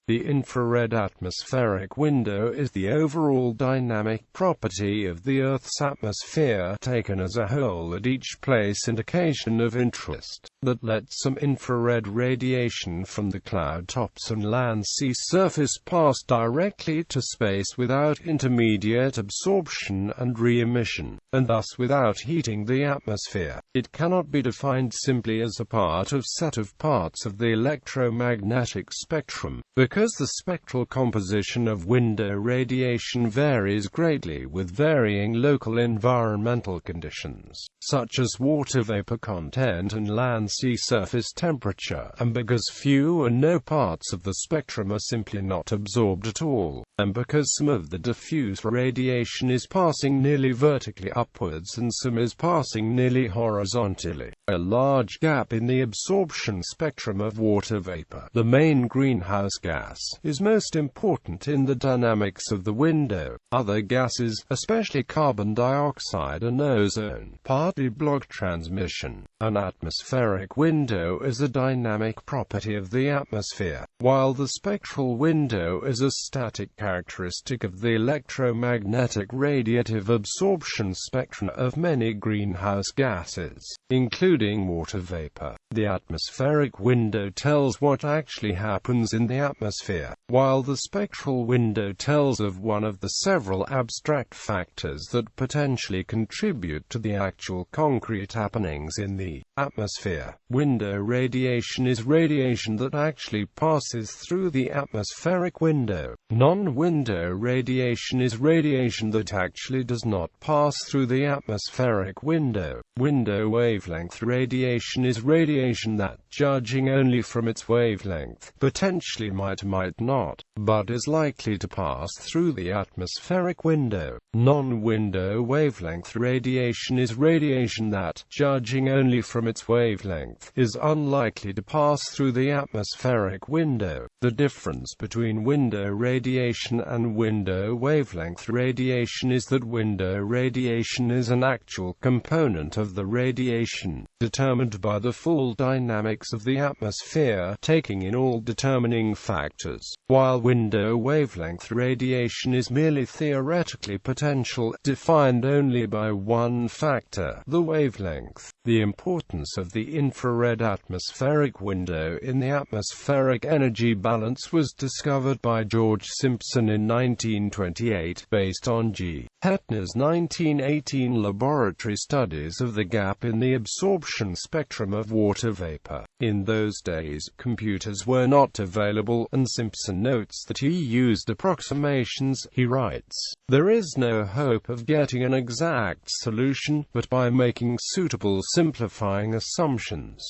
The infrared atmospheric window is the overall dynamic property of the Earth's atmosphere, taken as a whole at each place indication of interest, that lets some infrared radiation from the cloud tops and land sea surface pass directly to space without intermediate absorption and re-emission, and thus without heating the atmosphere. It cannot be defined simply as a part of set of parts of the electromagnetic spectrum, because the spectral composition of window radiation varies greatly with varying local environmental conditions, such as water vapor content and land sea surface temperature, and because few or no parts of the spectrum are simply not absorbed at all, and because some of the diffuse radiation is passing nearly vertically upwards and some is passing nearly horizontally. A large gap in the absorption spectrum of water vapor, the main greenhouse gas, is most important in the dynamics of the window. Other gases, especially carbon dioxide and ozone, partly block transmission. An atmospheric window is a dynamic property of the atmosphere, while the spectral window is a static characteristic of the electromagnetic radiative absorption spectrum of many greenhouse gases, including water vapor. The atmospheric window tells what actually happens in the atmosphere, while the spectral window tells of one of the several abstract factors that potentially contribute to the actual concrete happenings in the atmosphere. Window radiation is radiation that actually passes through the atmospheric window. Non-window radiation is radiation that actually does not pass through the atmospheric window. Window wavelength radiation is radiation that, judging only from its wavelength, potentially might not, but is likely to pass through the atmospheric window. Non-window wavelength radiation is radiation that, judging only from its wavelength, is unlikely to pass through the atmospheric window. The difference between window radiation and window wavelength radiation is that window radiation is an actual component of the radiation, determined by the full dynamics of the atmosphere, taking in all determining factors, while window wavelength radiation is merely theoretically potential, defined only by one factor, the wavelength. The importance of the infrared atmospheric window in the atmospheric energy balance was discovered by George Simpson in 1928, based on G. Hettner's 1918 laboratory studies of the gap in the absorption spectrum of water vapor. In those days, computers were not available, and Simpson notes that he used approximations. He writes, "There is no hope of getting an exact solution, but by making suitable simplifying assumptions.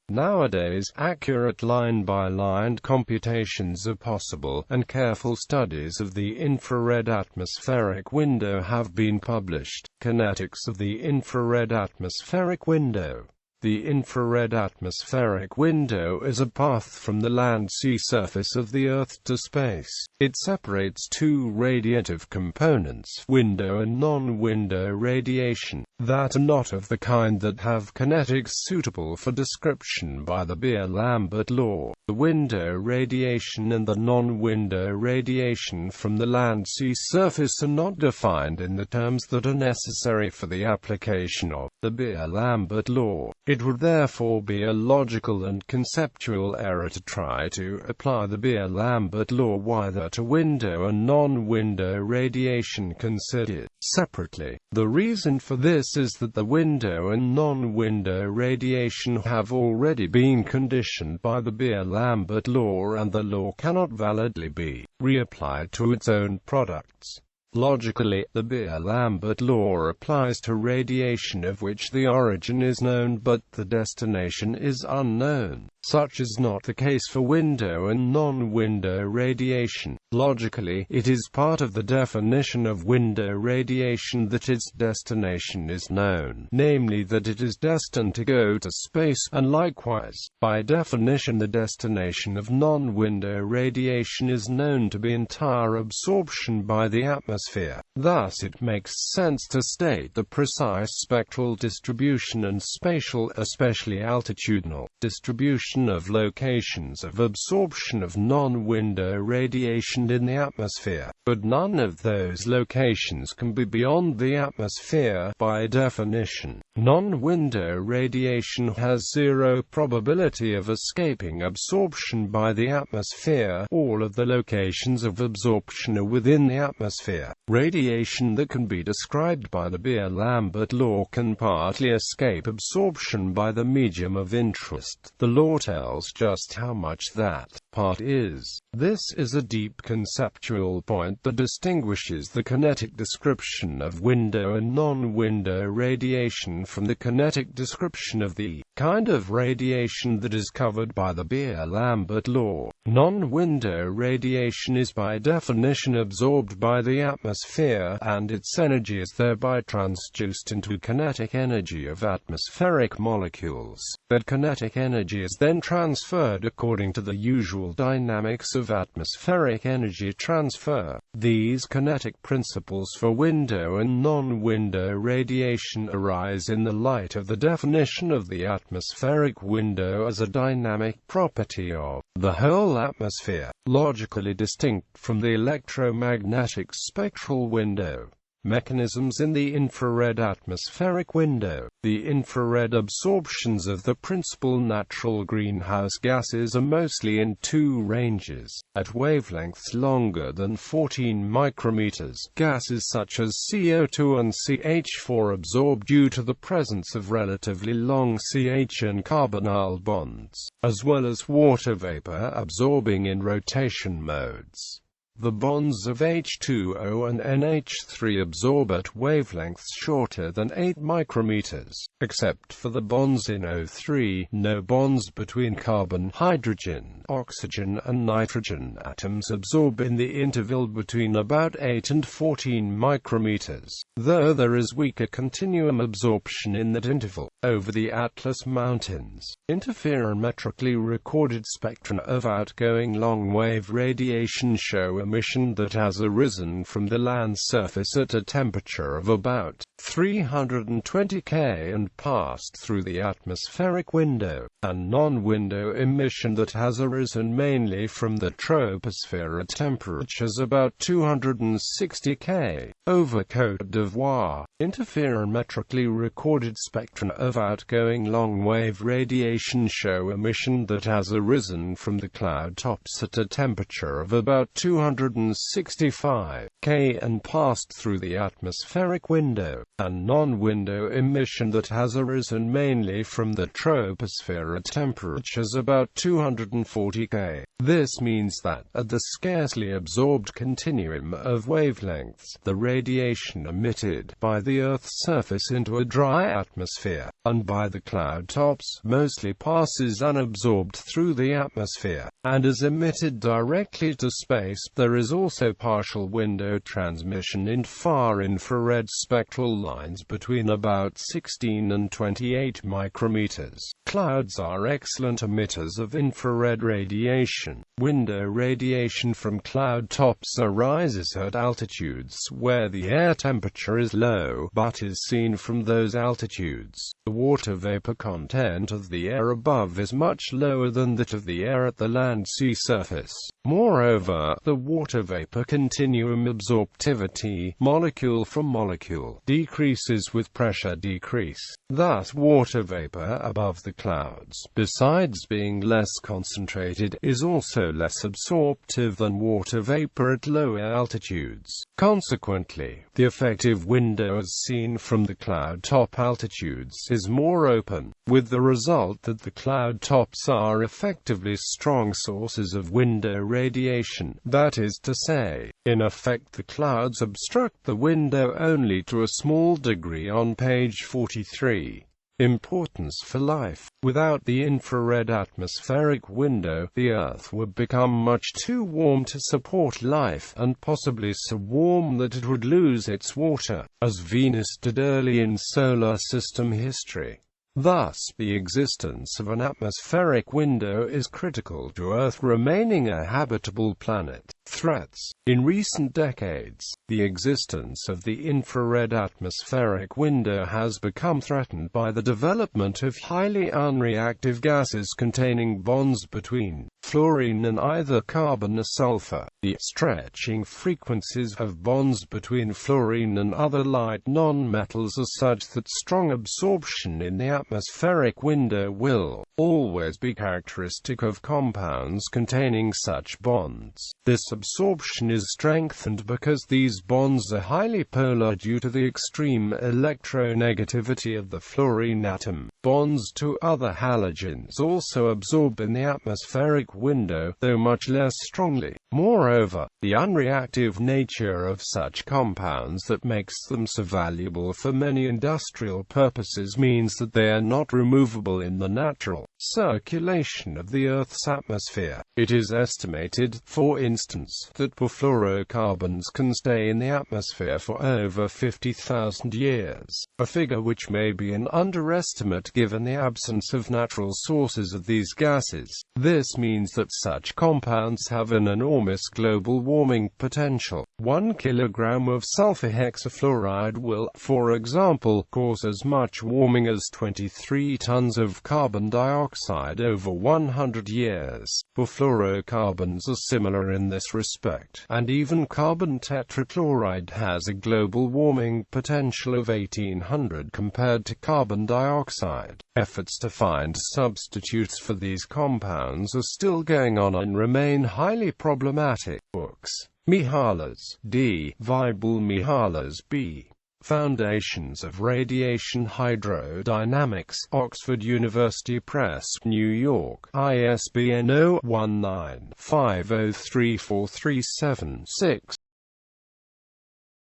Nowadays, accurate line-by-line computations are possible, and careful studies of the infrared atmospheric window have been published." Kinetics of the infrared atmospheric window. The infrared atmospheric window is a path from the land-sea surface of the Earth to space. It separates two radiative components, window and non-window radiation, that are not of the kind that have kinetics suitable for description by the Beer-Lambert law. The window radiation and the non-window radiation from the land-sea surface are not defined in the terms that are necessary for the application of the Beer-Lambert law. It would therefore be a logical and conceptual error to try to apply the Beer-Lambert law either to window and non-window radiation considered separately. The reason for this is that the window and non-window radiation have already been conditioned by the Beer-Lambert law, and the law cannot validly be reapplied to its own products. Logically, the Beer-Lambert law applies to radiation of which the origin is known but the destination is unknown. Such is not the case for window and non-window radiation. Logically, it is part of the definition of window radiation that its destination is known, namely that it is destined to go to space, and likewise, by definition the destination of non-window radiation is known to be entire absorption by the atmosphere. atmosphere. Thus it makes sense to state the precise spectral distribution and spatial, especially altitudinal, distribution of locations of absorption of non-window radiation in the atmosphere. But none of those locations can be beyond the atmosphere. By definition, non-window radiation has zero probability of escaping absorption by the atmosphere. All of the locations of absorption are within the atmosphere. Radiation that can be described by the Beer-Lambert law can partly escape absorption by the medium of interest. The law tells just how much that part is. This is a deep conceptual point that distinguishes the kinetic description of window and non-window radiation from the kinetic description of the kind of radiation that is covered by the Beer-Lambert law. Non-window radiation is by definition absorbed by the atmosphere, and its energy is thereby transduced into kinetic energy of atmospheric molecules. That kinetic energy is then transferred according to the usual dynamics of atmospheric energy transfer. These kinetic principles for window and non-window radiation arise in the light of the definition of the atmospheric window as a dynamic property of the whole atmosphere, logically distinct from the electromagnetic spectral window. Mechanisms in the infrared atmospheric window. The infrared absorptions of the principal natural greenhouse gases are mostly in two ranges. At wavelengths longer than 14 micrometers, gases such as CO2 and CH4 absorb due to the presence of relatively long CH and carbonyl bonds, as well as water vapor absorbing in rotation modes. The bonds of H2O and NH3 absorb at wavelengths shorter than 8 micrometers. Except for the bonds in O3, no bonds between carbon, hydrogen, oxygen and nitrogen atoms absorb in the interval between about 8 and 14 micrometers, though there is weaker continuum absorption in that interval. Over the Atlas Mountains, interferometrically recorded spectra of outgoing long-wave radiation show emission that has arisen from the land surface at a temperature of about 320 K and passed through the atmospheric window, and non-window emission that has arisen mainly from the troposphere at temperatures about 260 K. Over Côte d'Ivoire, interferometrically recorded spectra of outgoing long-wave radiation show emission that has arisen from the cloud tops at a temperature of about 265 K and passed through the atmospheric window, and non-window emission that has arisen mainly from the troposphere at temperatures about 240 K. This means that, at the scarcely absorbed continuum of wavelengths, the radiation emitted by the Earth's surface into a dry atmosphere, and by the cloud tops, mostly passes unabsorbed through the atmosphere, and is emitted directly to space. There is also partial window transmission in far infrared spectral lines between about 16 and 28 micrometers. Clouds are excellent emitters of infrared radiation. Window radiation from cloud tops arises at altitudes where the air temperature is low, but is seen from those altitudes. The water vapor content of the air above is much lower than that of the air at the land-sea surface. Moreover, the water vapor continuum absorptivity, molecule from molecule, decreases with pressure decrease. Thus water vapor above the clouds, besides being less concentrated, is also less absorptive than water vapor at lower altitudes. Consequently, the effective window as seen from the cloud top altitudes is more open, with the result that the cloud tops are effectively strong sources of window radiation. That is to say, in effect the clouds obstruct the window only to a small degree. On page 43. Importance for life. Without the infrared atmospheric window, the Earth would become much too warm to support life, and possibly so warm that it would lose its water, as Venus did early in solar system history. Thus, the existence of an atmospheric window is critical to Earth remaining a habitable planet. Threats. In recent decades, the existence of the infrared atmospheric window has become threatened by the development of highly unreactive gases containing bonds between fluorine and either carbon or sulfur. The stretching frequencies of bonds between fluorine and other light non-metals are such that strong absorption in the atmospheric window will always be characteristic of compounds containing such bonds. This absorption is strengthened because these bonds are highly polar due to the extreme electronegativity of the fluorine atom. Bonds to other halogens also absorb in the atmospheric window, though much less strongly. Moreover, the unreactive nature of such compounds that makes them so valuable for many industrial purposes means that they are not removable in the natural circulation of the Earth's atmosphere. It is estimated, for instance, that perfluorocarbons can stay in the atmosphere for over 50,000 years, a figure which may be an underestimate given the absence of natural sources of these gases. This means that such compounds have an enormous global warming potential. 1 kilogram of sulfur hexafluoride will, for example, cause as much warming as 23 tons of carbon dioxide over 100 years. Perfluorocarbons are similar in this respect, and even carbon tetrachloride has a global warming potential of 1800 compared to carbon dioxide. Efforts to find substitutes for these compounds are still going on and remain highly problematic. Books. Mihalas, D. Vaibul Mihalas, B. Foundations of Radiation Hydrodynamics, Oxford University Press, New York, ISBN 0-19-503437-6.